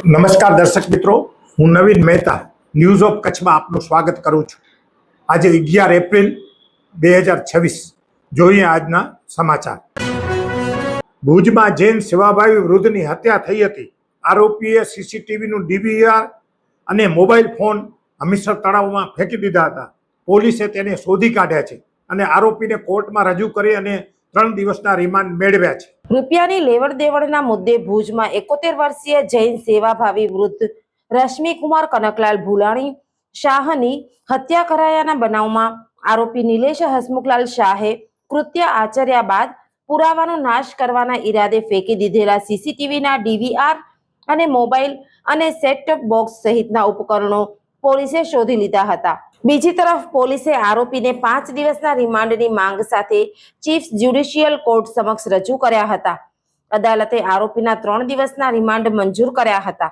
નમસ્કાર દર્શક મિત્રો, હું નવીન મહેતા ન્યૂઝ ઓફ કચ્છમાં આપનું સ્વાગત કરું છું। આજે 11 એપ્રિલ 2026 જોઈએ આજના સમાચાર। ભુજમાં જૈન સેવાભાવી વૃદ્ધની હત્યા થઈ હતી। આરોપીએ સીસીટીવીનું ડીવીઆર અને મોબાઈલ ફોન હમીરસર તળાવમાં ફેંકી દીધા હતા। પોલીસે તેને શોધી કાઢ્યા છે અને આરોપીને કોર્ટમાં રજૂ કરી અને 3 દિવસના રિમાન્ડ મેળવ્યા છે। રૂપિયાની લેવડ દેવડના મુદ્દે ભુજમાં 71 વર્ષીય જૈન સેવાભાવી વૃદ્ધ રશ્મિકુમાર કનકલાલ ભુલાણી શાહની હત્યા કરાયાના બનાવમાં આરોપી નિલેશ હસમુખલાલ શાહે કૃત્ય આચર્યા બાદ પુરાવાનો નાશ કરવાના ઈરાદે ફેંકી દીધેલા સીસીટીવીના ડીવીઆર અને મોબાઈલ અને સેટ ટોપ બોક્સ સહિતના ઉપકરણો પોલીસે શોધી લીધા હતા। બીજી તરફ પોલીસે આરોપીને 5 દિવસના રિમાન્ડની માંગ સાથે ચીફ જ્યુડિશિયલ કોર્ટ સમક્ષ રજૂ કર્યા હતા। અદાલતે આરોપીના 3 દિવસના રિમાન્ડ મંજૂર કર્યા હતા।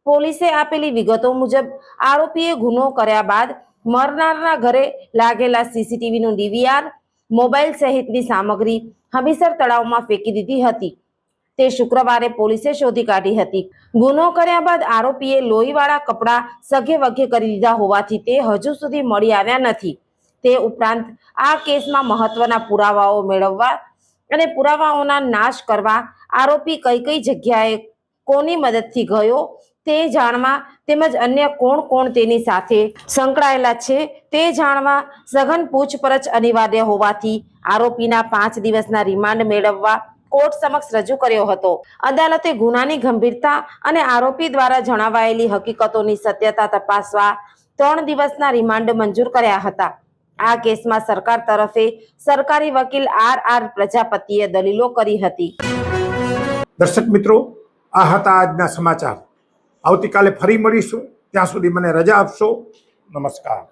પોલીસે આપેલી વિગતો મુજબ આરોપીએ ગુનો કર્યા બાદ મરનારના ઘરે લાગેલા સીસીટીવીનું ડીવીઆર મોબાઈલ સહિતની સામગ્રી હમીરસર તળાવમાં ફેંકી દીધી હતી। તે શુક્રવારે પોલીસે શોધી કાઢી હતી। ગુનો કર્યા બાદ આરોપીએ લોહીવાળા કપડાં સગે વગે કરી દીધા હોવાથી તે હજુ સુધી મળી આવ્યા નથી। તે ઉપરાંત આ કેસમાં મહત્વના પુરાવાઓ મેળવવા અને પુરાવાઓના નાશ કરવા આરોપી કઈ કઈ જગ્યાએ કોની મદદથી ગયો તે જાણવા તેમજ અન્ય કોણ કોણ તેની સાથે સંકળાયેલા છે તે જાણવા સઘન પૂછપરછ અનિવાર્ય હોવાથી આરોપીના 5 દિવસના રિમાન્ડ મેળવવા કોર્ટ સમક્ષ રજૂ કર્યો હતો। અદાલતે ગુનાની ગંભીરતા અને આરોપી દ્વારા જણાવાયેલી હકીકતોની સત્યતા તપાસવા 3 દિવસના રિમાન્ડ મંજૂર કર્યા હતા। આ કેસમાં સરકાર તરફે સરકારી વકીલ આર પ્રજાપતિએ દલીલો કરી હતી। દર્શક મિત્રો, આ હતા આજના સમાચાર। આવતીકાલે ફરી મળીશું, ત્યાં સુધી મને રજા આપશો। નમસ્કાર।